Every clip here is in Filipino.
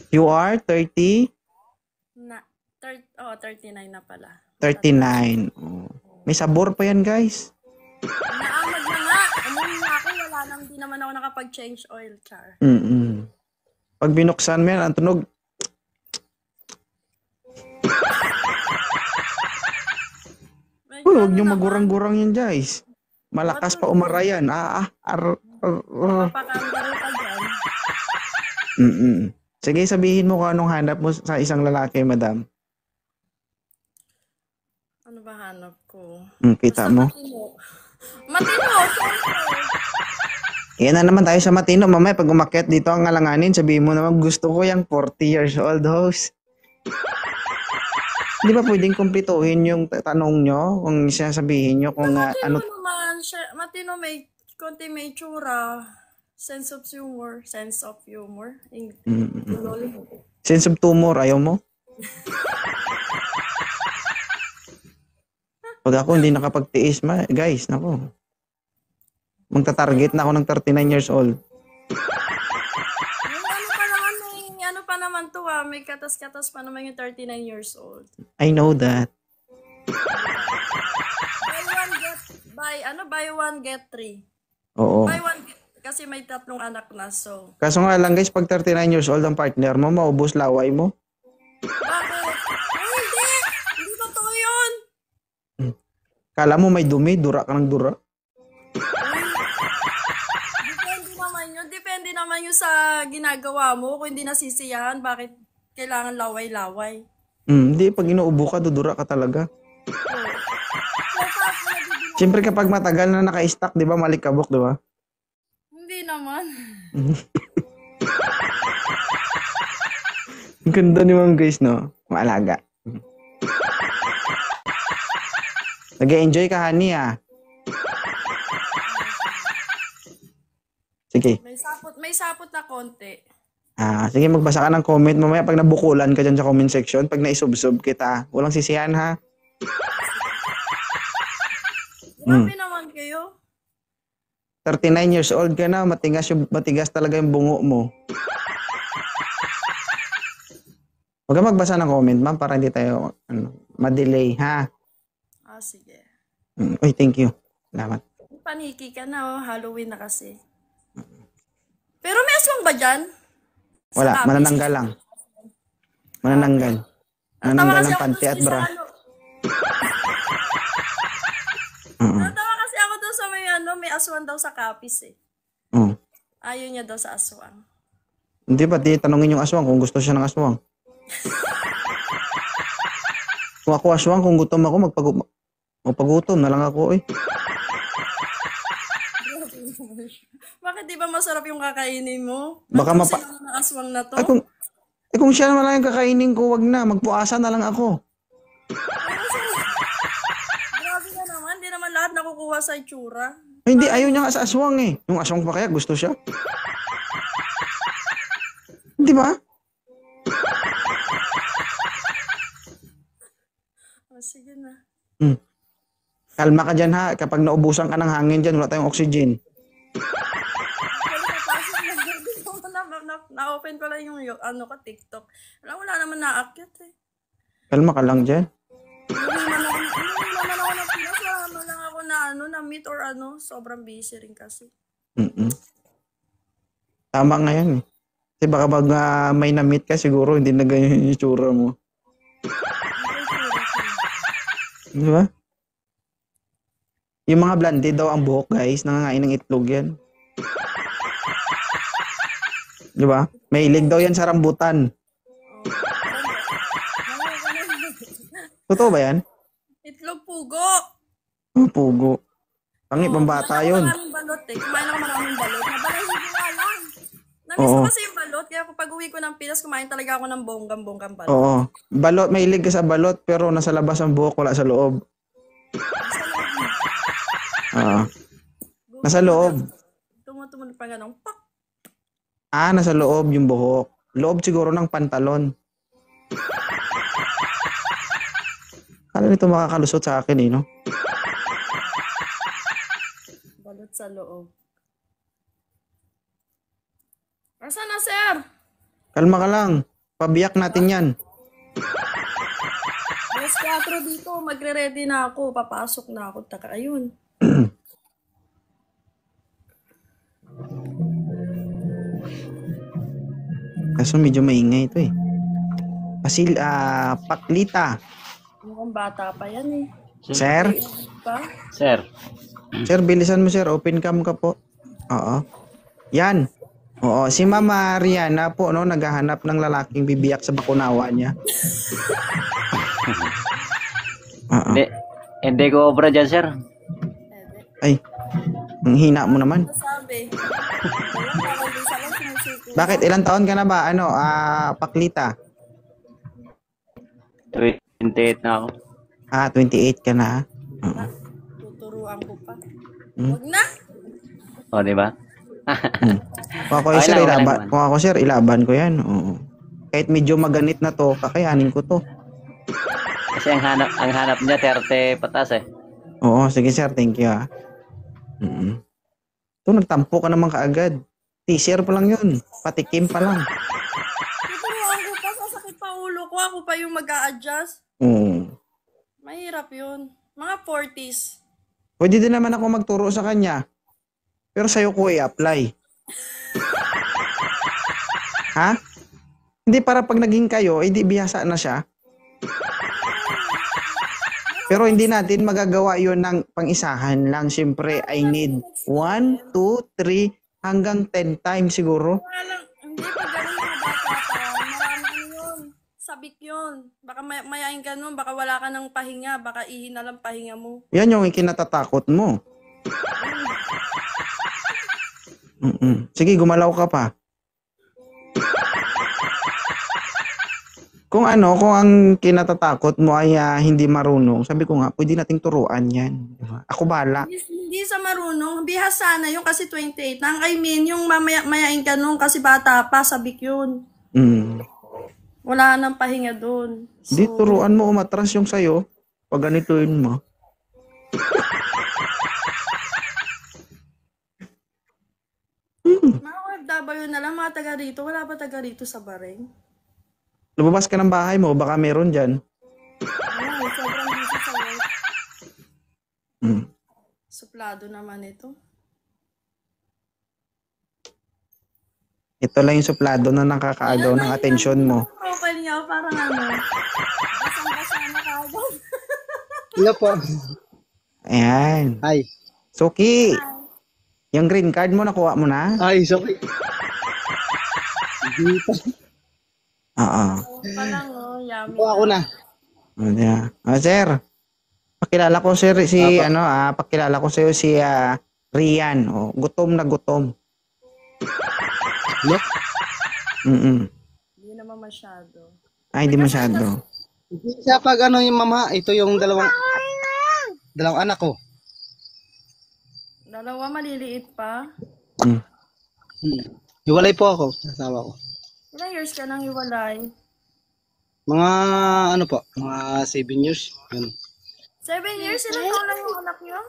You are 30? 39 na pala. 39. Oh. May sabor pa yan, guys. Naamag na nga. Umuwi na ako. Wala nang di naman ako nakapag-change oil, Char. Pag binuksan mo yan, ang tunog. Huwag nyo magurang-gurang yan, guys. Malakas pa umarayan. Mapakandaro ka dyan. Sige, sabihin mo kung anong hanap mo sa isang lalaki, madam. Ano ba hanap ko? Kita mo? Matino! Yan na naman tayo sa matino. Mamaya, pag umakyat dito ang ngalanganin, sabihin mo naman, gusto ko yung 40 years old host. Di ba pwedeng kumplituhin yung tanong nyo? Kung sabihin nyo kung ano... naman, matino may konti may tsura. Sense of humor. Sense of tumor, ayaw mo? Pag ako hindi nakapagtiis, guys, nako. Magta-target na ako ng 39 years old. Ano pa naman to may katas-katas pa naman yung 39 years old. I know that. Buy one, get 3. Oo. Buy one, kasi may 3 anak na, so. Kaso nga lang guys, pag 39 years old ang partner mo, maubos laway mo. Bakit? Hindi totoo yun. Kala mo may dumi, dura ka ng dura. Depende naman yun sa ginagawa mo. Kung hindi nasisiyahan, bakit kailangan laway-laway? Hindi, pag inuubo ka, dudura ka talaga. Siyempre kapag matagal na naka-stack, di ba, malikabok, di ba? Hindi naman. Ang ganda naman guys, no? Maalaga. Nag-enjoy ka, honey, Sige. May sapot na konti. Sige, magbasa ka ng comment. Mamaya pag nabukulan ka dyan sa comment section, pag naisubsob kita, walang sisihan, ha? Grabe naman kayo. 39 years old ka na, matigas talaga yung bungo mo. Huwag ka magbasa ng comment, ma'am, para hindi tayo ma-delay, ha? Sige. Uy, thank you. Salamat. Paniki ka na, Halloween na kasi. Pero may aswang ba dyan? Wala, manananggal lang. Manananggal. Manananggal ng panty at bra. Natawa kasi ako doon sa may aswang daw sa kapis eh. Ayaw niya daw sa aswang. Hindi pa, tanongin yung aswang kung gusto siya ng aswang. Kung ako aswang, kung gutom ako, magpagutom na lang ako Bakit di ba masarap yung kakainin mo? Baka ng aswang na to? Kung siya naman lang yung kakainin ko, wag na. Magpuasa na lang ako. Grabe ka naman. Di naman lahat nakukuha sa itsura. Hindi, ayaw niya nga sa aswang eh. Yung aswang pa kaya, gusto siya. Di ba? Sige na. Kalma ka dyan ha. Kapag naubusan ka ng hangin dyan, wala tayong oxygen. Na-open ko lang yung TikTok. Wala naman naakyat eh. Kalma ka lang dyan. Hindi naman ako napilas. Wala lang ako na meet or sobrang busy rin kasi. Tama nga yan eh. Kasi baka pag may na-meet ka, siguro hindi na ganyan yung itsura mo. Di ba? Yung mga blondie daw ang buhok guys, nangangain ng itlog yan. Di ba? May ilig daw yan sa rambutan. Totoo ba yan? Itlog pugo. Pugo. Tangi, pambata yun. Kumain ako maraming balot eh. Nabalahin ko nga lang. Namiss ko kasi yung balot. Kaya pag uwi ko ng Pinas, kumain talaga ako ng bonggang balot. Oo. Balot, may ilig ka sa balot, pero nasa labas ang buhok, wala sa loob. Nasa loob. Tumutumunod pa ganun. Pak! Nasa loob yung buhok. Loob siguro ng pantalon. Kala nito makakalusot sa akin no? Balot sa loob. Asa na, sir? Kalma ka lang. Pabiyak natin yan. Alas 4 dito, magre-ready na ako. Papasok na ako. Taka, ayun. Kaso medyo maingay ito eh. Paklita. Mukhang bata pa yan eh. Sir? Pa? Sir. Sir, bilisan mo sir. Open cam ka po. Oo. Yan. Oo, si Mama Riana po, no, naghahanap ng lalaking bibiyak sa bakunawa niya. Oo. Hindi ko obra dyan, sir. Ay, ang hina mo naman. Sabi. Ayun, parang di sa lang sinusuko. Bakit? Ilang taon ka na ba? Ano, Paklita? 28 na ako. 28 ka na. Oo. Tuturuan ko pa. Hmm? Huwag na. O, di ba? Kung ako, Okay sir, lang, okay lang ilaban. naman. Kung ako, sir, ilaban ko yan. Oo. Kahit medyo maganit na to, kakayanin ko to. Kasi ang hanap niya 30 patas eh. Oo, sige sir, thank you ah. Ito, nagtampo ka naman kaagad. Teaser pa lang yun. Patikim pa lang. Tuturuan ko pa. Sasakit pa ulo ko. Ako pa yung mag-a-adjust. Oo. Mahirap yun. Mga 40s. Pwede din naman ako magturo sa kanya. Pero sa'yo ko i-apply. Ha? Hindi para pag naging kayo, hindi bihasa na siya. Pero hindi natin magagawa yon ng pang-isahan lang. Siyempre, I need 1, 2, 3, hanggang 10 times siguro. Wala lang. Hindi pa ganun mga bata pa. Marami ano yun. Sabik yun. Baka mayain ka nun. Baka wala ka ng pahinga. Baka ihin na lang pahinga mo. Yan yung ikinatatakot mo. Sige, gumalaw ka pa. Kung ang kinatatakot mo ay hindi marunong, sabi ko nga, pwede nating turuan yan. Diba? Ako bala. Hindi sa marunong. Bihasa na yun kasi 28. I mean, yung mayain ka nun kasi bata pa. Sabik yun. Wala nang pahinga dun. Di turuan mo umatras yung sayo. Pag ganituin mo. Mga OFW na lang, mga taga rito. Wala ba taga rito sa Bahrain? Lumabas ka ng bahay mo, baka meron dyan. Ay, sobrang busy sa work. Suplado naman ito. Ito lang yung suplado na nakakaagaw ng atensyon mo. Profile niya, parang basang-basa na kagad. Hello po. Ayan. Hi. Suki, yung green card mo, nakuha mo na? Ay, sorry. Hindi pa. Oo. Palang, yummy. Po ako na. Yeah. Sir, pakilala ko sir si pakilala ko sa'yo si Rian. Oh, gutom na gutom. Hello? Hindi naman masyado. Ay, hindi masyado. Hindi siya pag yung mama, ito yung dalawang anak ko. Dalawa maliliit pa. Hiwalay po ako sa asawa ko. Ilang years ka nang hiwalay? Mga mga 7 years. Yun. 7 years? Ilang taon lang yung anak niyo?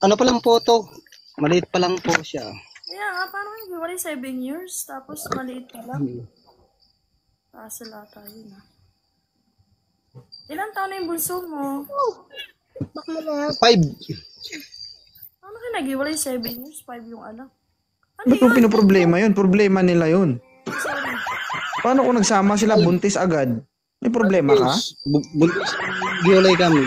Ano pa lang po to? Maliit pa lang po siya. Kaya nga, parang hiwalay 7 years, tapos maliit pa lang. Kasala tayo na. Ilang taon na yung bunso mo? 5. Paano ka nag-hiwalay 7 years? 5 yung anak. Ano Ba't mo pinoproblema yun? Problema nila yun. Sorry. Paano kung nagsama sila buntis agad? May problema ka? Buntis. Hiwalay kami.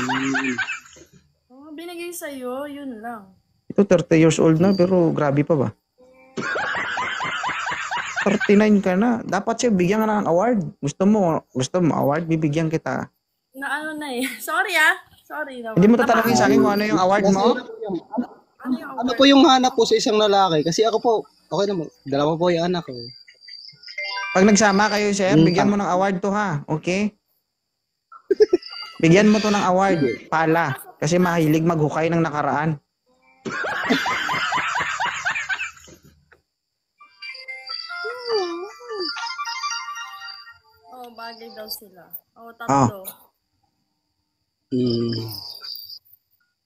Oh, binigay sa'yo, yun lang. Ito 30 years old na pero grabe pa ba? 39 ka na. Dapat siya bigyan ka ng award. Gusto mo award? Bibigyan kita. Na ano na eh. Sorry ah. Sorry naman. Hindi mo tatanungin sa akin kung ano yung award mo? Ano yung Ano po yung hanap po sa isang lalaki? Kasi ako po, okay naman. Dalawa po yung anak ko. Pag nagsama kayo, sir, bigyan mo ng award to ha. Okay? Bigyan mo to ng award. Pala. Kasi mahilig maghukay ng nakaraan. Oh, bagay daw sila. Oh, tatlo.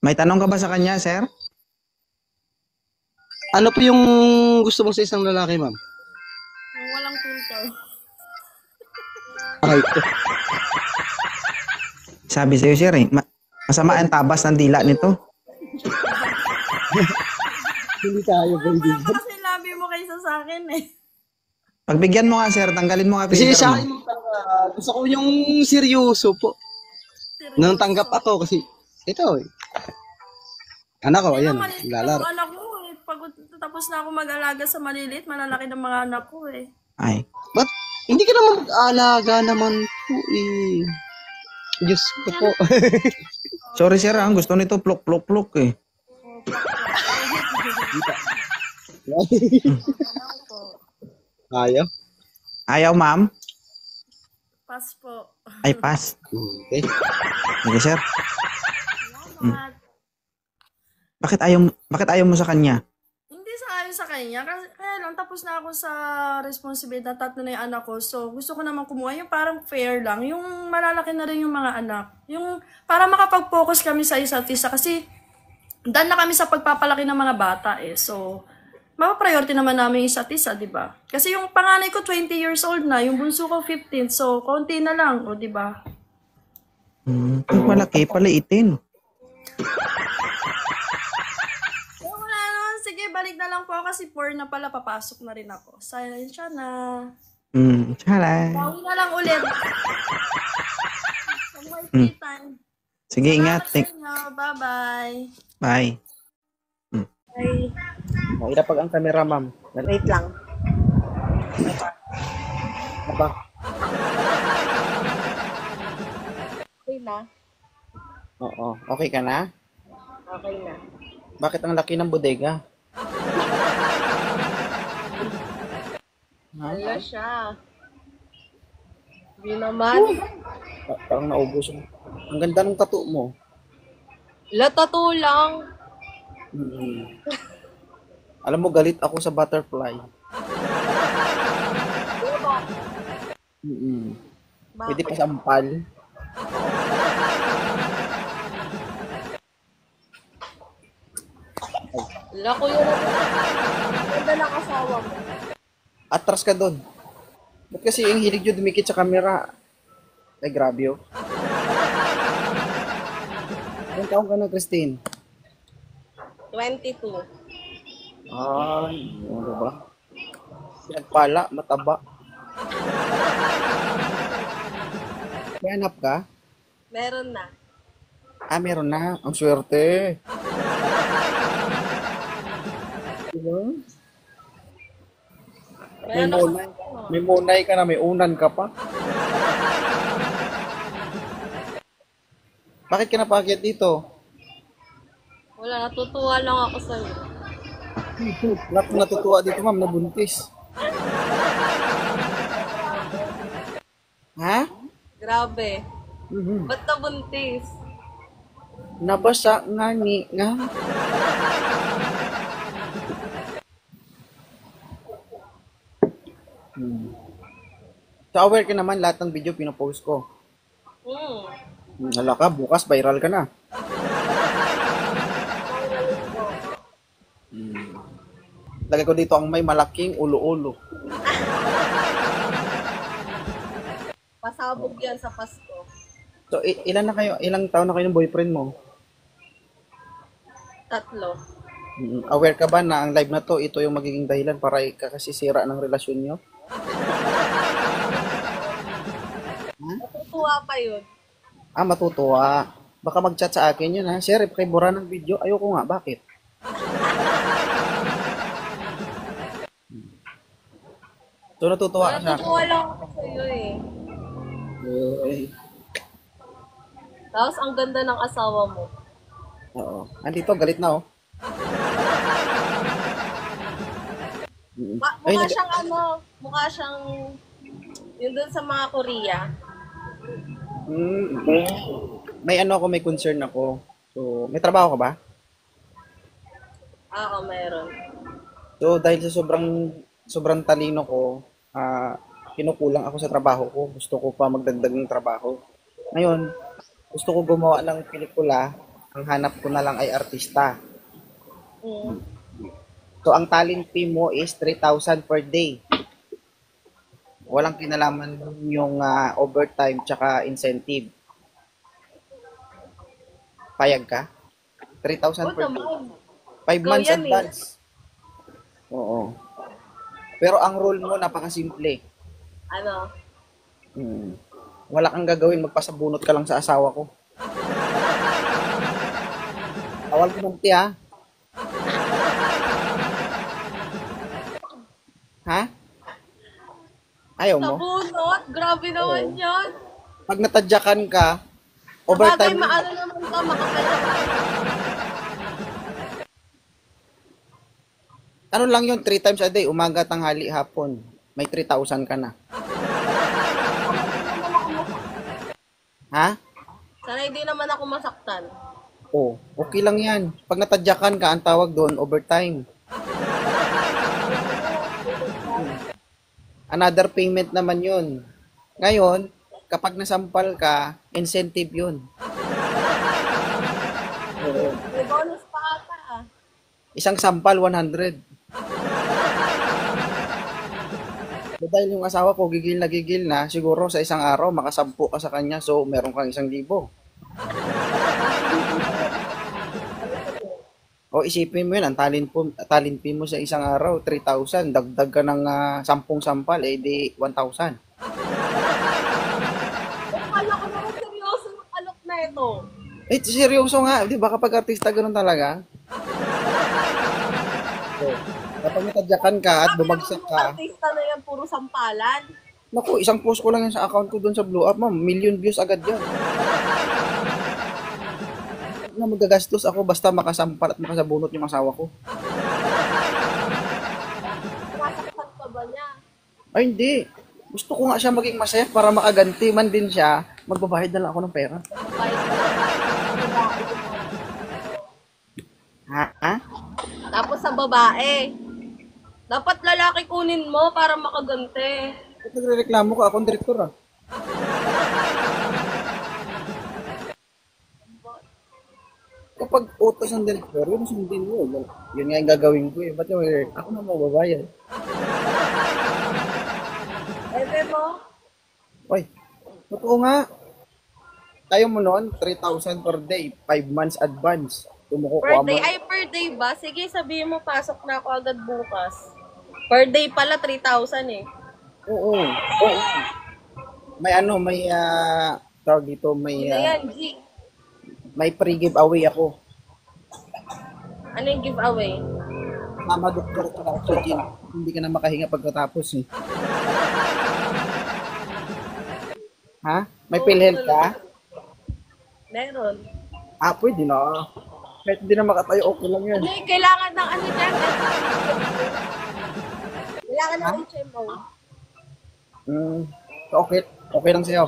May tanong ka ba sa kanya, sir? Ano po yung gusto mo sa isang lalaki, ma'am? Yung walang dito. Ay, Sabi sa'yo, sir, eh. Masama ang tabas ng dila nito. hindi tayo Wala baby. pa kasi labi mo kaysa sa akin eh. Pagbigyan mo nga, sir. Tanggalin mo nga Kasi filter sa mo. akin, gusto ko yung seryoso po. Nang tanggap ako kasi, ito eh. Anak ko, ayan, lalaro. Anak ko eh. Pagod, tapos na ako mag-alaga sa maliliit, malalaki ng mga anak ko eh. Ay. Ba't hindi ka naman mag-aalaga naman po eh. Diyos ko po. Sorry, sir. Ang gusto nito, plok eh. Ayaw? Ayaw, ma'am? Pass po. Ay, pass. Okay. Sige, sir. Salamat. Bakit ayaw mo sa kanya? Hindi sa ayon sa kanya. Kasi, kaya lang, tapos na ako sa responsibilidad. Tatlo na yung anak ko. So, gusto ko naman kumuha yung parang fair lang. Yung malalaki na rin yung mga anak. Yung para makapag-focus kami sa isa't isa. Kasi, dahil na kami sa pagpapalaki ng mga bata eh. So, mapapriority naman namin yung isa't isa, di ba? Kasi yung panganay ko 20 years old na, yung bunso ko 15. So, konti na lang, o di ba? Pag malaki, paliitin. So, wala naman. Sige, balik na lang po ako kasi 4 na pala, papasok na rin ako. Siya na. Tsara. Bawi na lang ulit. Sa my free time. Sige, ingat. Salamat sa inyo. Bye-bye. Bye. Bye. Ira pag ang camera, ma'am. Wait lang. Apa? Okay na? Oo. Okay ka na? Okay na. Bakit ang laki ng bodega? Wala siya. Hindi naman. Parang naubos mo. Ang ganda ng tattoo mo. Tattoo lang. Alam mo, galit ako sa butterfly. Pwede pa sampal. Wala ko yun. Ganda ng asawa mo. Atras ka doon. Ba't kasi yung hilig nyo dumikit sa camera? Ay, grabe oh. Ilang taong ka na, Christine? 22. Ay, ano ba? Pinagpala, mataba. May anak ka? Meron na. Ah, meron na. Ang swerte. Diba? May Meron munay. May munay ka na, may unan ka pa. Bakit ka napakyat dito? Wala, natutuwa lang ako sa'yo. Wala akong natutuwa dito, ma'am, nabuntis. Ha? Grabe. Ba't nabuntis? Nabasa nga ni nga. So aware ka naman lahat ng video pinopost ko. Hala ka, bukas viral ka na. Lagay ko dito ang may malaking ulo-ulo. Pasabog yan sa Pasko. So ilan na kayo, ilang taon na kayo ng boyfriend mo? 3. Aware ka ba na ang live na to, ito yung magiging dahilan para ikakasisira ng relasyon nyo? Natutuwa pa yun. Ah, matutuwa. Baka mag-chat sa akin yun ha. Sir, pakibura ng video. Ayoko nga, bakit? So natutuwa ka sa akin. Natutuwa lang ako sa'yo eh. Tapos ang ganda ng asawa mo. Oo. Andito, galit na oh. Ay, Mukha siyang mukha siyang yun dun sa mga Korea. May ano ako, may concern ako. So, may trabaho ka ba? Oo, meron. So, dahil sa sobrang talino ko, kinukulang ako sa trabaho ko. Gusto ko pa magdagdag ng trabaho. Ngayon, gusto ko gumawa ng pelikula. Ang hanap ko na lang ay artista. So, ang talent fee mo is 3,000 per day. Walang kinalaman yung overtime tsaka incentive. Payag ka? 3,000 Oo per day. naman. 5 Ikaw months yan eh. advance. Oo. Pero ang role mo, napakasimple. Ano? Hmm. Wala kang gagawin, magpasabunot ka lang sa asawa ko. Awal ko ng tiya. Ha? Ayaw mo? Sabunot? Grabe naman Oo. yan. Pag natadyakan ka, Sabagay, overtime, maano naman ka, makapal naman. ano lang yun, 3 times a day, umaga, tanghali, hapon. May 3,000 ka na. Ha? Sana hindi naman ako masaktan. Oh, okay lang yan. Pag natadyakan ka, ang tawag doon, overtime. Another payment naman yun. Ngayon, kapag nasampal ka, incentive yun. May bonus pa ata ah. Isang sampal, 100. So, dahil yung asawa ko gigil na, siguro sa isang araw makasampu ka sa kanya, so meron kang 1,000. O isipin mo yun, ang talinpin mo sa isang araw, 3,000, dagdag ka ng 10 sampal, eh di 1,000. Akala ko naman seryoso yung alok na ito. Eh, seryoso nga, di ba kapag artista ganun talaga? So, kapag natadyakan ka at bumagsak ka, Artista na yan, puro sampalan. naku, isang post ko lang yan sa account ko doon sa Blow Up, ma'am, million views agad yan. Na magagastos ako basta makasampal at makasabunot yung asawa ko. Masaktan ka ba niya? Ay, hindi. Gusto ko nga siya maging masaya para makaganti man din siya. Magbabayad na lang ako ng pera. Ha? Tapos sa babae. Dapat lalaki kunin mo para makaganti. Ba't nagre-reklamo ka? Akong direktor ah. Kapag utos ng direktor, yun sundin mo. Yun nga yung gagawin ko eh. Ba't yung ako na mababayad? Ebe mo? Oy, totoo nga. Tayo mo noon, 3,000 per day, 5 months advance. Kumukuha Per day? mo. Ay, per day ba? Sige, sabihin mo, pasok na ako agad bukas. Per day pala, 3,000 eh. Oo. Oo. May tawag dito, Hindi na yan, G. may pre-giveaway ako. Ano yung giveaway? Mama doktor at oxygen. Hindi ka na makahinga pagkatapos eh. Ha? May PhilHealth ka? Meron. Pwede na. Kahit hindi na makatayo, okay lang yan. Ano yung kailangan ng ano dyan? Kailangan ng HMO. Okay lang sa'yo.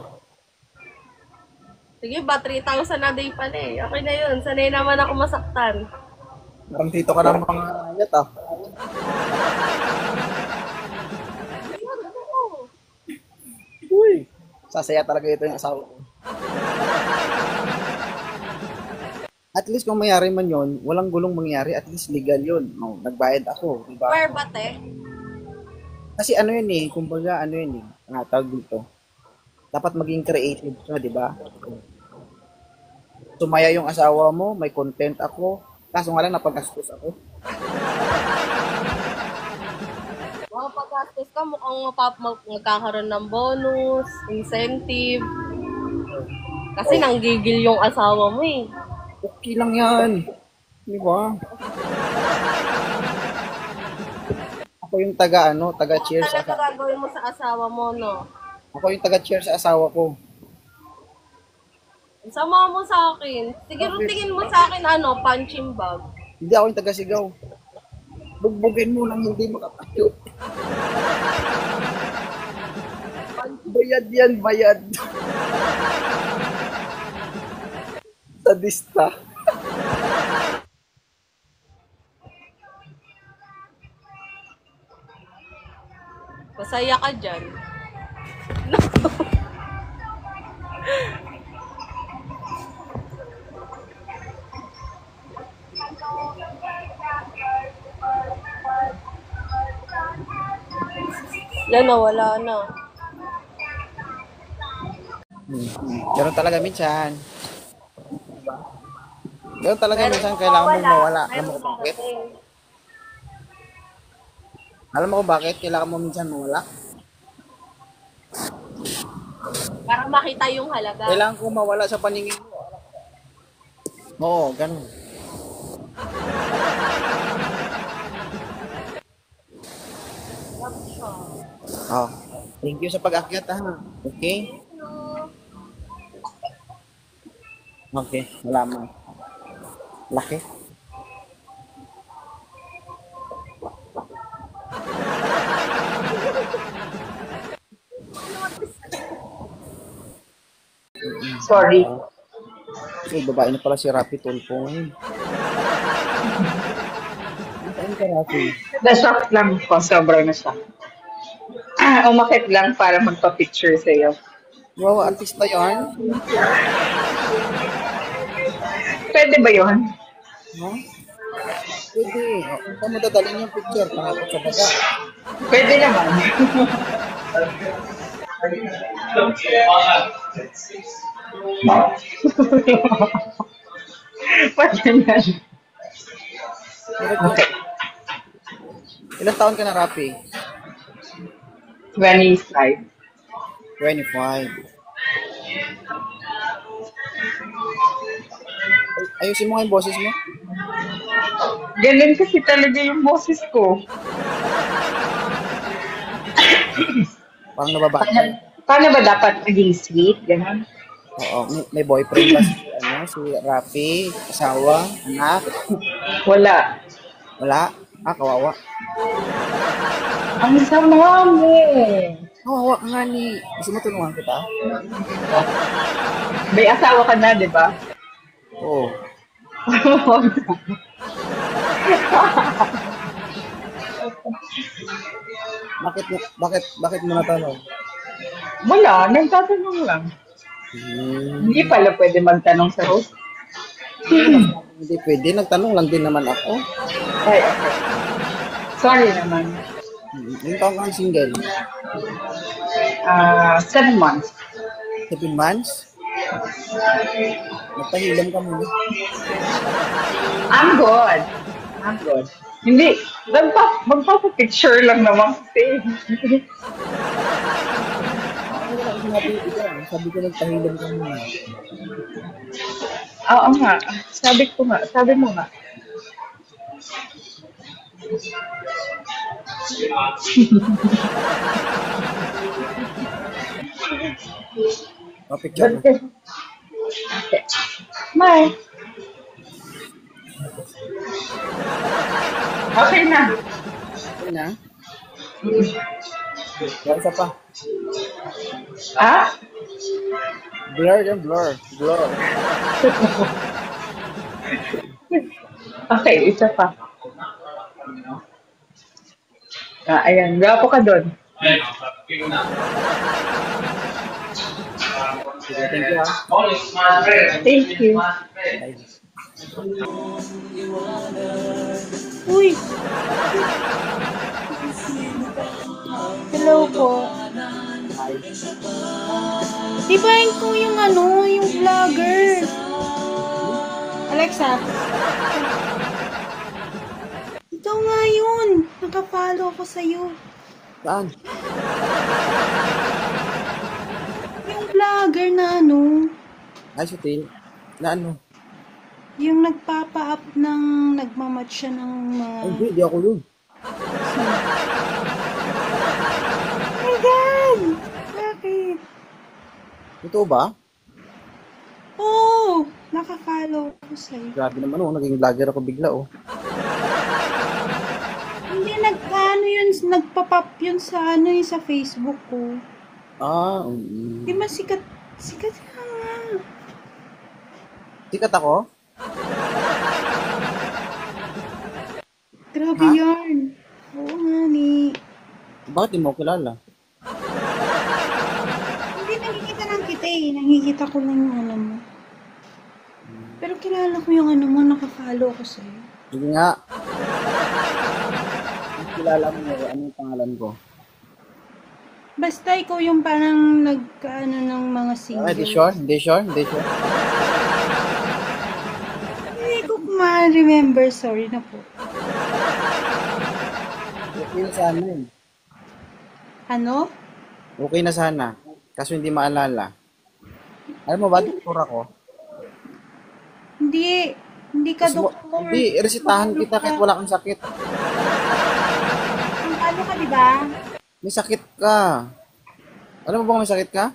Sige ba, 3,000 na day pala eh. Okay na yun. Sanay naman ako masaktan. Parang dito ka ng mga yat ah. Uy! Sasaya talaga ito yung asawa ko. At least kung mayari man yon, walang gulong mangyari, at least legal yun. No, nagbayad ako, di ba? Where ba, te? Kasi ano yun eh, kumbaga ano yun eh, tawag dito. Dapat maging creative ka, di ba? Sumaya yung asawa mo, may content ako, kaso nga lang napagastos ako. Mga pag-gastos ka, mukhang magkakaroon ng bonus, incentive. Kasi nanggigil yung asawa mo eh. Okay lang yan. Di ba? Ako yung taga-cheer sa Talaga gagawin mo sa asawa mo, no? Ako yung taga-cheer sa asawa ko. Sama mo sa akin. Sige, tingin mo sa akin, punching bag. Hindi ako yung taga-sigaw. Bugbugin mo lang hindi makatayo. Bayad yan, bayad. Sadista. Masaya ka dyan. Yan na, wala na. Ganun talaga minsan. Ganun talaga minsan kailangan mo mawala. Alam mo kung bakit? Alam mo kung bakit kailangan mo minsan mawala? Para makita yung halaga. Kailangan ko mawala sa paningin mo. Oo, ganun. Oh. Thank you sa pag-akyat ha. Okay? Okay, salamat. Laki. Sorry. So, babae na pala si Rapi Tulfo ngayon. Ano ka, Rapi? Na-shock lang po. Sobra na shock. Umakit lang para magpa-picture sa'yo. Wow, artista yun? Pwede ba yun? No? Pwede. Kung mo dadalhin yung picture, panakot sa baga. Pwede naman. Pwede yan. Okay. Ilang taon ka na, Rapi? 25. 25. Ayusin mo nga yung boses mo. Ganun kasi talaga yung boses ko. Parang nababaka. Paano ba dapat maging sweet? Ganun? Oo, may boyfriend ba si Rafi, asawa, anak? Wala. Wala? Ah, kawawa. Ang sama mo. Kawawa ka nga ni. Gusto mo tulungan kita? May asawa ka na, di ba? Oo. Bakit mo natanong? Wala, nagtatanong lang. Hindi pala pwede magtanong sa host. Hindi pwede, nagtanong lang din naman ako. Ay, okay. Sorry naman. Yung taong kang single? 7 months. 7 months? Nagpahilam ka muna. I'm good. I'm good. Hindi, magpapapicture lang naman kasi. Sabi ko nagpahilam ka muna. Oo nga. Sabi mo nga. Picture na. Okay. Bye. Okay na. Okay na? Yan isa pa. Ah? Blur yan, blur. Blur. Okay, isa pa. Ayan, gapo ka doon. Sige, thank you ha. Thank you. Bye. Uy! Hello po. Di ba yung vlogger? Alexa. Ikaw nga yun. Nakafollow ako sa'yo. Saan? Yung vlogger na Ay, si Tail. Na ano? yung nagpapa-up ng nagmamatch siya ng mga... Ay, hindi ako yun. Oh my God! Bakit? Ito ba? Oo! Nakafollow ako sa'yo. Grabe naman naging vlogger ako bigla Hindi, nagpa-pop yun sa yung sa Facebook ko. Ah, Di ba sikat ka nga. sikat ako? Grabe Ha? yarn. Oo nga ni. Bakit di mo ako kilala? Hindi, nakikita lang kita eh. Nakikita ko lang yung mo. Pero kilala ko yung mo, nakafollow ko sa'yo. Sige nga. Kilala mo anong pangalan ko? Basta ikaw yung parang nagkaano ng mga Ay, di single. sure? Di sure? Di sure? Hindi ko ma-remember. Sorry na po. Okay na sana eh. Ano? Okay na sana. Kaso hindi maalala. Alam mo ba, doktor ako? Hindi. Hindi ka Gusto mo- doktor. Hindi, resitahan kita kahit wala kang sakit. Ano ka, di ba? May sakit ka. Alam mo bang may sakit ka?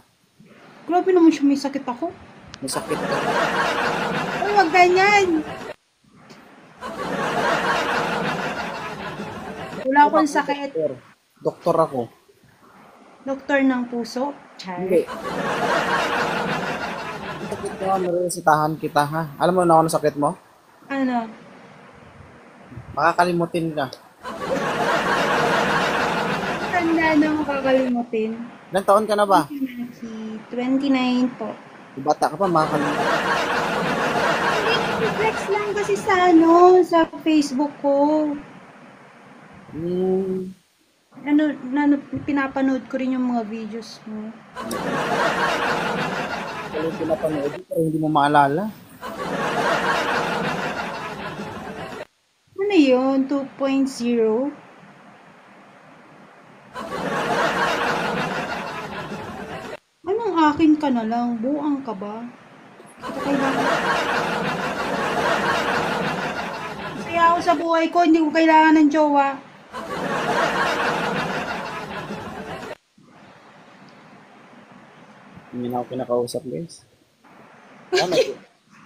Grabe naman siya, may sakit ako. May sakit ka. Ay, wag ganyan. Wala akong sakit. Doktor ako. Doktor ng puso. Char. Hindi. May sakit ka, resitahan kita ha. Alam mo na ako ng sakit mo? Ano? Makakalimutin ka. Tanda na makakalimutin. Ilan taon ka na ba? Si 29 po. Bata ka pa, makakalimutin. Flex lang kasi sa ano, sa Facebook ko. Ano, pinapanood ko rin yung mga videos mo. Kaya pinapanood mo, pero hindi mo maalala. Ano yun? 2.0? Anong akin ka na lang? Buang ka ba? Kita kailangan. Masaya ako sa buhay ko, hindi ko kailangan ng jowa. Hindi na ako pinakausap, guys. Ano?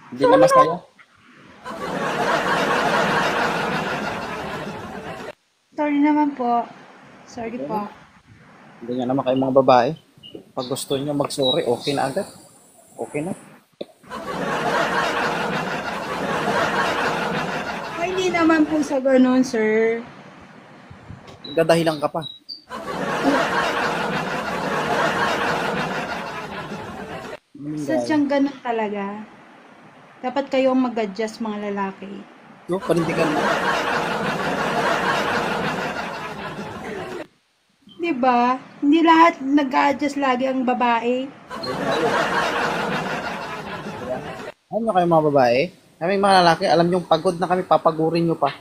Hindi na masaya. Sorry naman po. Sorry po. Hindi nga naman kayo mga babae. Pag gusto nyo mag-sorry, okay na agad. Okay na. Ay, hindi naman po sa ganun, sir. Dadahilan ka pa. Sadyang ganun talaga. Dapat kayong mag-adjust mga lalaki. No, panindigan mo. Diba? Hindi lahat nag-adjust lagi ang babae. Alam nyo kayo mga babae? Kami mga lalaki, alam nyo pagod na kami, papagurin nyo pa.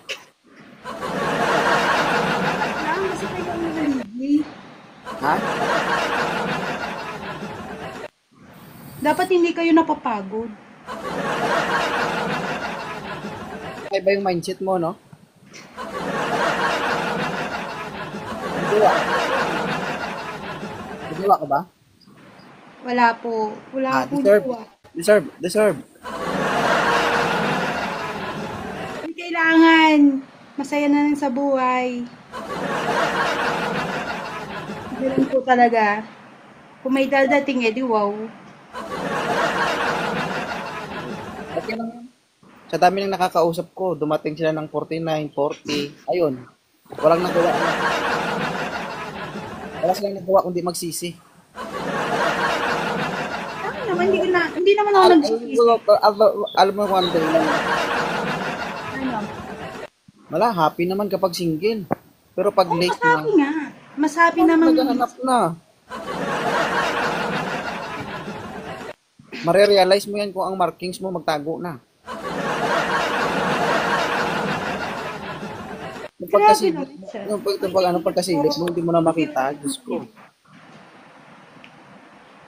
Lang, kasi kayo ang naligi. Ha? Dapat hindi kayo napapagod. Kaya ba yung mindset mo, no? Nagawa. Nagawa ka ba? Wala po. Wala po Deserve. jowa. Deserve. Hindi kailangan. Masaya na lang sa buhay. Ganun po talaga. Kung may dadating, edi wow. Okay lang yan. Sa dami ng nakakausap ko, dumating sila ng 49, 40. Ayun. Walang nagawa. Wala silang nagawa kundi magsisi. Akin naman, hindi naman ako nagsisisi. Alam mo one day lang. Ano? Wala, happy naman kapag single. Pero pag late na, Masabi nga. Masabi naman. naghahanap na. Marerealize mo yan kung ang markings mo magtago na. Yung pagkasilip naman mo, siya. yung pagkasilip mo, hindi mo na makita. Diyos ko.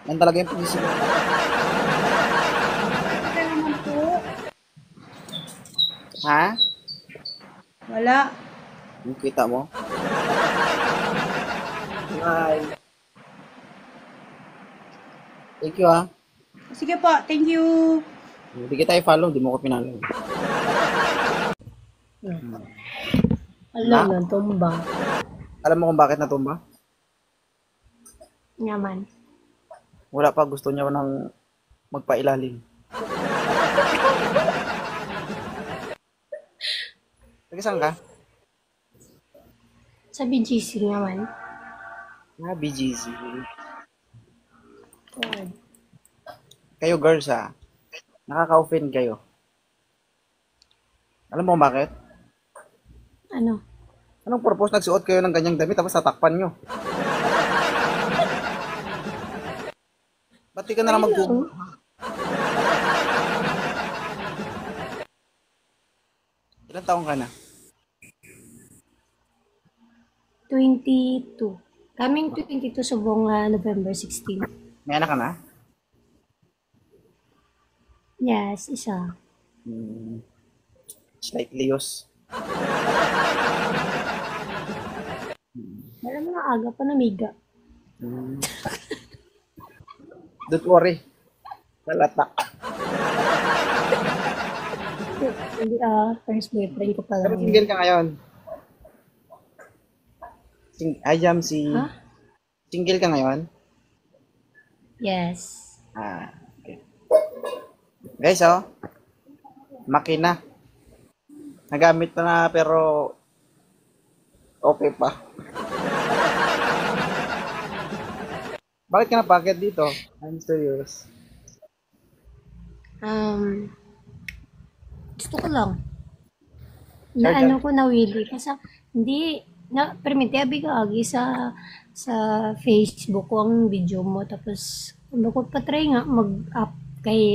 Yan talaga yung pag-isip. Ito naman po. Ha? Wala. Yung kita mo? Bye. Thank you ha. Sige po, thank you. Hindi kita i-follow, hindi mo ko pinalo. Alam na, tumbang. Alam mo kung bakit natumba? Naman. Wala pa, gusto niya ng magpailalim. Taga saan ka? Sa BGC naman. BGC. God. Kayo girls ha, nakaka-offend kayo. Alam mo kung bakit? Ano? Anong purpose nagsuot kayo ng ganyang damit tapos tatakpan nyo? Ba't di ka na lang Ayun lang. mag-Google? Ilan taong ka na? 22. Kaming 22 subong November 16. May anak ka na? Yes, isa. Slightly yos. Wala mga aga pa namiga. Don't worry. Halata. Hindi first boyfriend ko pa Pero lang. single ka ngayon. Ayam si... Ha? Single ka ngayon? Yes. Okay. Guys, makina. Nagamit ko na pero okay pa. Bakit ka napakit dito? I'm serious. Gusto ko lang. Na Sure, ano ko nawili kasi hindi na permite abi ka agi sa Facebook ko ang video mo tapos ano ko pa-try nga mag-up kay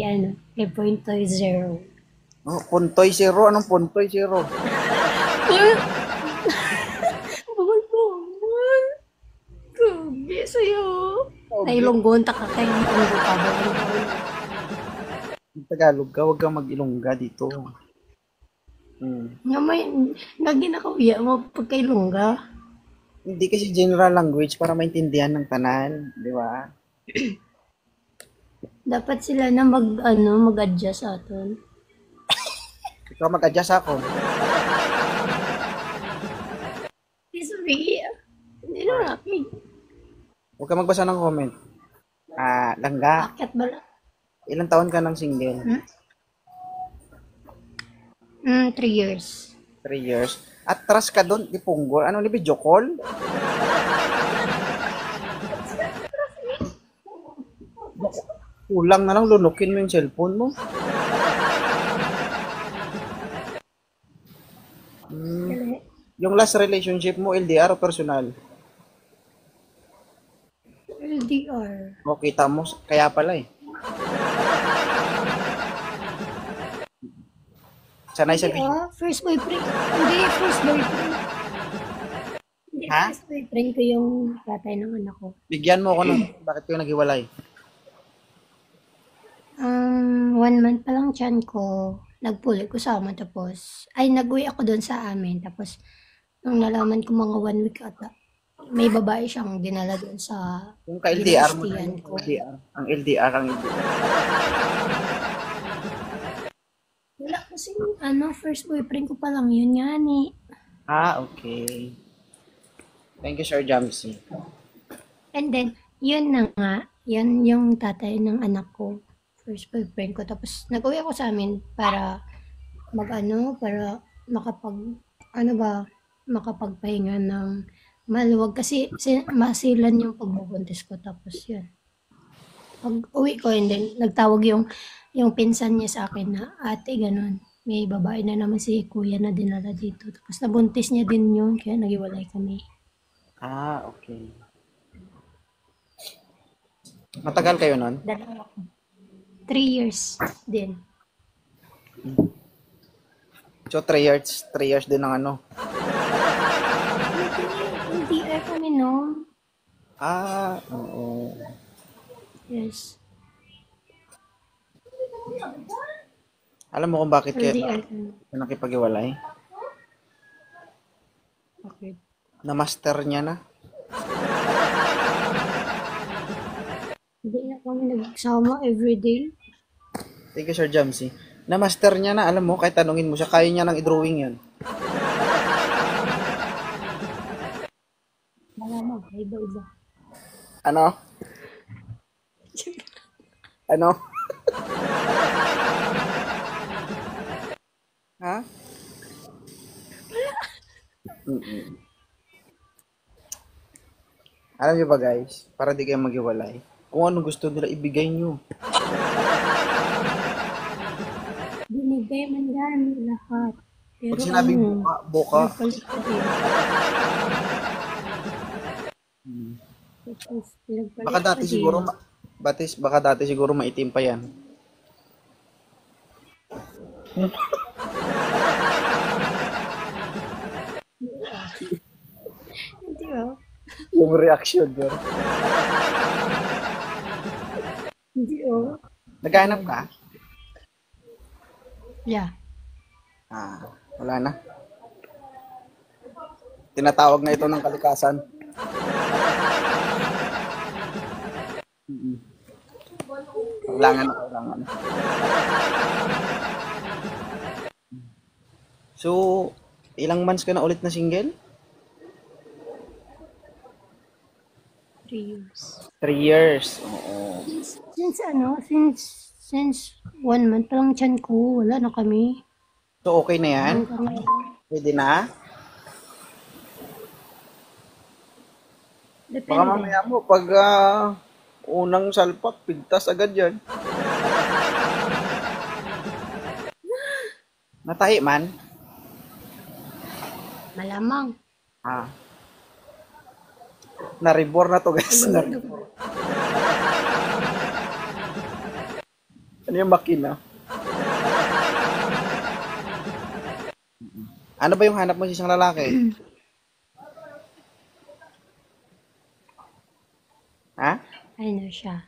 kay point zero. Oh, puntoy zero. Anong puntoy zero? Bawal po. Kugi sa'yo. Nailonggon ta ka kay Ilonggo ka ba? Tagalog ka, huwag kang mag-Ilongga dito. Nga may naginakauya mo pagkailongga. Hindi kasi general language para maintindihan ng tanan, di ba? Dapat sila na mag-adjust aton. Ikaw mag-adjust ako. Sorry. Hindi na aking. Huwag ka magbasa ng comment. Langga, Bakit ba? ilang taon ka ng single? 3 years. 3 years. Atras ka doon, di punggol. Ano ni video call? Kulang na lang, lunukin mo yung cellphone mo. Yung last relationship mo, LDR o personal? LDR. O, kita mo, kaya pala eh. Sanay sa video. First boyfriend. Hindi, first boyfriend. Hindi, Ha? first boyfriend ko yung tatay ng anak ko. Bigyan mo ako ng bakit kayo naghiwalay. 1 month pa lang tiyan ko, nagpuli ko sama tapos, nag-uwi ako doon sa amin. Tapos, nung nalaman ko mga 1 week ata, may babae siyang dinala doon sa Kung ka-LDR mo na dinastiyan yung ko. LDR. Ang LDR. Wala kasi first boyfriend ko pa lang yun nga ni. Okay. Thank you, Sir Jamsey. And then, yun na nga, yan yung tatay ng anak ko. First boyfriend ko. Tapos, nag-uwi ako sa amin para para makapagpahinga ng maluwag. Kasi masilan yung pagbubuntis ko. Tapos, yun. Pag uwi ko, and then, nagtawag yung pinsan niya sa akin na, ate, ganun. May babae na naman si kuya na dinala dito. Tapos, nabuntis niya din yun. Kaya nagiwalay kami. Okay. Matagal kayo nun? 3 years din. So, 3 years din ng ano? Hindi kami, no? Oo. Yes. Alam mo kung bakit LDR kaya kami. nakipag-iwalay? Okay. Na-master niya na. Hindi na kami nagsama everyday. Thank you, Sir Jamsey. Na-master niya na. Alam mo, kahit tanungin mo siya, kaya niya nang i-drawing yan. Malamang, iba-iba. Ano? Ano? Ha? Alam niyo ba guys, para di kayo maghiwalay, kung ano gusto nila ibigay niyo. Binigay man yan lahat. Pero Pag sinabing buka, nagpalit ka din. Tapos, pinagpalit baka dati ka din. siguro Batis, baka dati siguro maitim pa yan. Hindi oh. Yung reaction yun. Hindi oh. Naghahanap ka? Yeah. Wala na. Tinatawag na ito ng kalikasan. Kailangan. So, ilang months ka na ulit na single? 3 years. 3 years. Oo. Since 1 month lang tiyan ko, wala na kami. So, okay na yan? Pwede na? Baka Depende. mamaya mo, pag unang salpak, pigtas agad yan. Natahi man? Malamang. Na-rebore na to, guys. Na-rebore. Ano yung makina? Ano ba yung hanap mo sa isang lalaki? Ha? Ano siya?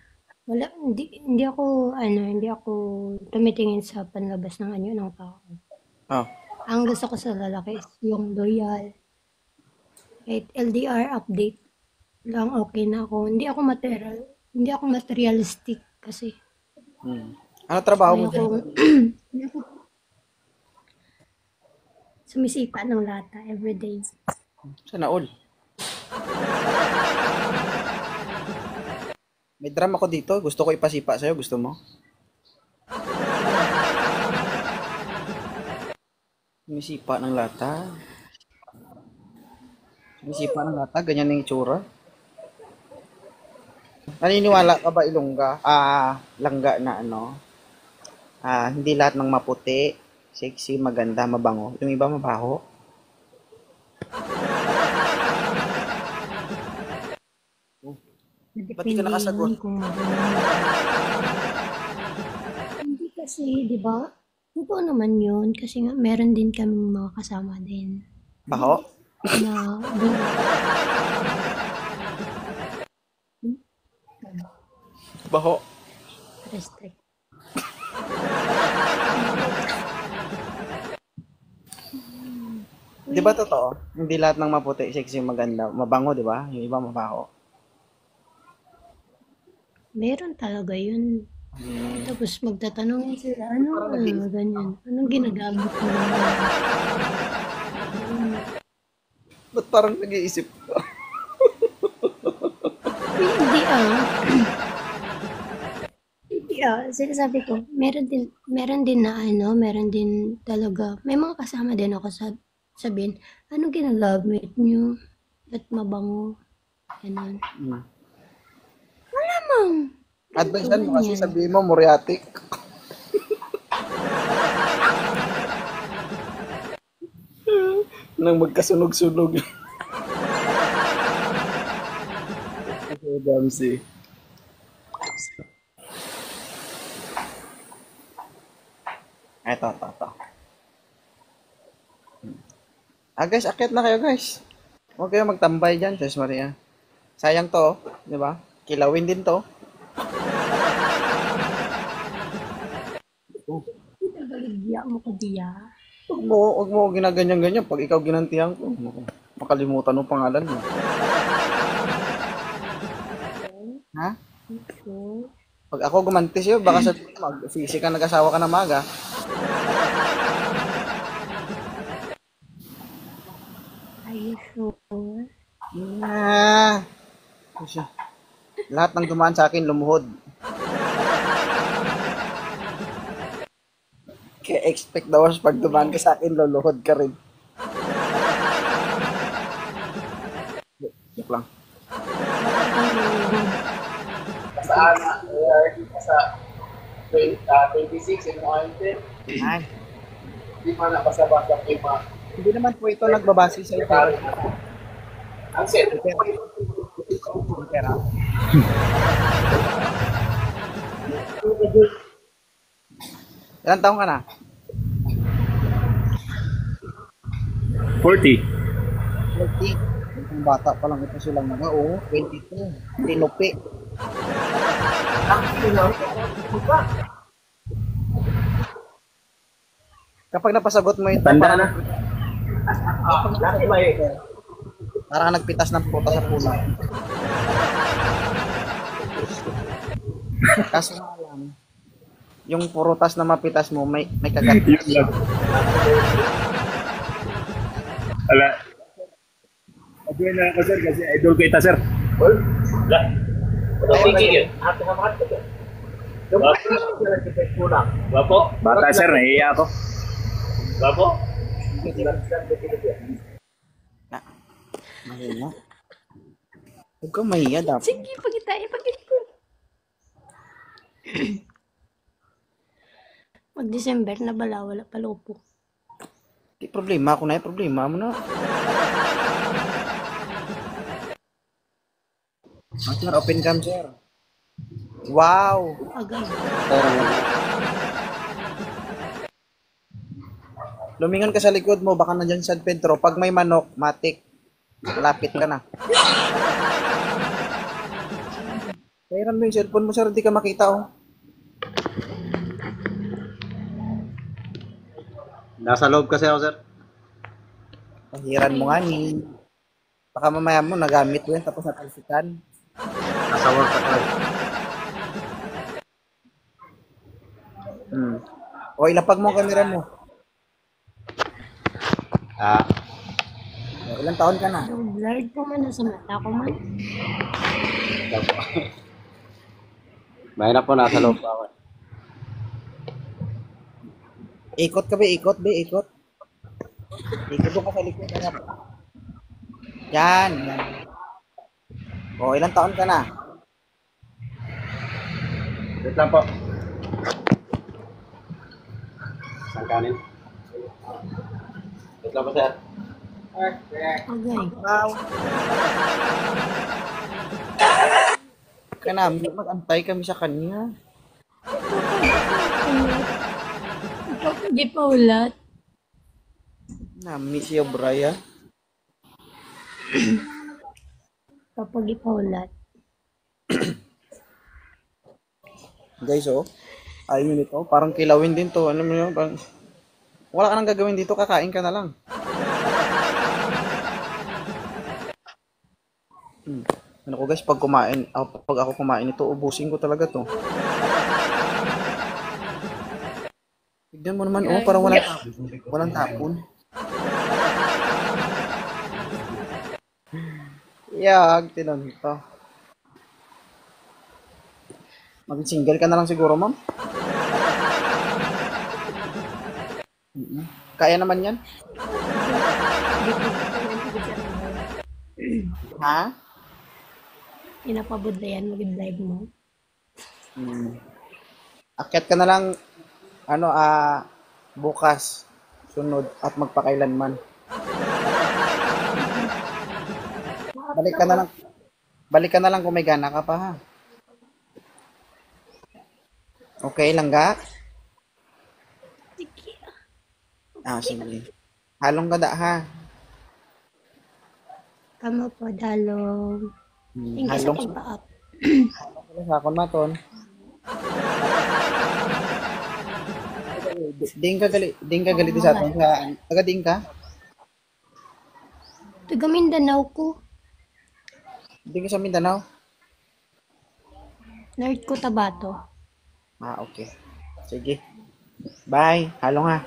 Wala, hindi ako tumitingin sa panlabas ng anyo ng tao. Oh. Ang gusto ko sa lalaki is yung loyal. Kahit LDR update lang okay na ako. Hindi ako materialistic kasi. Ano trabaho mo dyan? Hindi ako sumisipa ng lata everyday. Sana all. May drama ko dito. Gusto ko ipasipa sa'yo. Gusto mo? Sumisipa ng lata. Sumisipa ng lata. Ganyan yung itsura. Naniniwala ka ba Ilongga? Langga na ano? Hindi lahat ng maputi, sexy, maganda, mabango. Yung iba mabaho. Ba't di ka nakasagot? Hindi kasi, di ba? Totoo naman yun. Kasi nga, meron din kaming mga kasama din. Baho? Na, Baho. restrict. Di ba totoo? Hindi lahat ng maputi, sexy, maganda, mabango, di ba? Yung iba mabaho. Meron talaga yun. Tapos magtatanong sila, ganyan. Anong ginagamit mo? Ba't parang nag-iisip ka? Hindi sinasabi ko, meron din talaga, may mga kasama din ako sabihin, anong ginagamit nyo? Ba't mabango? Ganun. Malamang. Advice mo kasi sabihin mo, muriatic. Nang magkasunog-sunog. Damsi. Ito. Guys, akit na kayo guys. Huwag kayo magtambay dyan, Sis Maria. Sayang to, di ba? Kilawin din to. Baligya mo ko diya. Huwag mo ginaganyan-ganyan. Pag ikaw ginantihan ko, makalimutan mo pangalan mo. Ha? Pag ako gumanti sa'yo, baka sa mag-fisi ka, nag-asawa ka na maga. Are you sure? Lahat ng dumaan sa akin, lumuhod. Kaya expect daw pag dumaan ka sa akin, luluhod ka rin. Joke lang. Sa 26 in Mountain, Ay, hindi pa nabasa-basa yung mga hindi naman po ito nagbabase sa ito. ang set. Pera. Ilang taong ka na? 40. 40. Ang bata pa lang ito silang mga, 22. Tinupi. Kapag napasagot mo ito, Tanda na. parang nagpitas ng puta sa puno. Kaso nga lang, yung purutas na mapitas mo, may kagat. Yun lang. Ala. Patuloy na ako sir kasi idol ko ita sir. Wala. Wapo. Bata sir, naiiya ako. Wapo. Mahina. Huwag kang mahiya dapat. Sige, pagkita. Mag-December na bala, wala pa lopo. Di problema ako na, problema mo na. Sir, open cam, sir. Wow! Agay. Lumingon ka sa likod mo, baka nandiyan San Pedro. Pag may manok, matik. Lapit ka na. Kairan mo yung cellphone mo, sir. Hindi ka makita, oh. Nasa loob kasi ako, sir. Pahiran mo nga ni. Baka mamaya mo, nagamit mo yun, tapos natalsikan. Nasa work ako. O, ilapag mo ang kamera mo. O, ilang taon ka na? Yung blurred po man sa mata ko man. Mahirap po, nasa loob ako. Ikot ka ba? Ikot. Ikot mo ka sa likod. Yan. O, ilang taon ka na? Wait lang po. Saan kanin? Wait lang po, sir. Agay. Wow. Ka namin, mag-antay kami sa kanya. Hindi pa ulat. Nami siya, Braya. Kapag ipaulat. Guys, ayaw nyo nito. Parang kilawin din to. Ano mo yun? Parang... Wala ka nang gagawin dito, kakain ka na lang. Ano ko guys, pag ako kumain ito, ubusin ko talaga to. Tignan mo naman, parang walang tapon. Yag, tinan ito. Mag-single ka na lang siguro, ma'am. Kaya naman yan. Ha? Pinapabod na yan, mag-live mo. Akyat ka na lang, bukas, sunod, at magpakailanman. Balik ka na lang kung may gana ka pa, ha? Okay lang ga? Sige. Sige. Halong ka da, ha? Kamo po, dalong. Thank you sa pag-up. Halong sa akong maton. Ding ka galit sa atin sa taga ding ka? Taga Mindanao ko. Ding ka sa Mindanao? Nerd ko Tabato. Okay. Sige. Bye. Halong ha.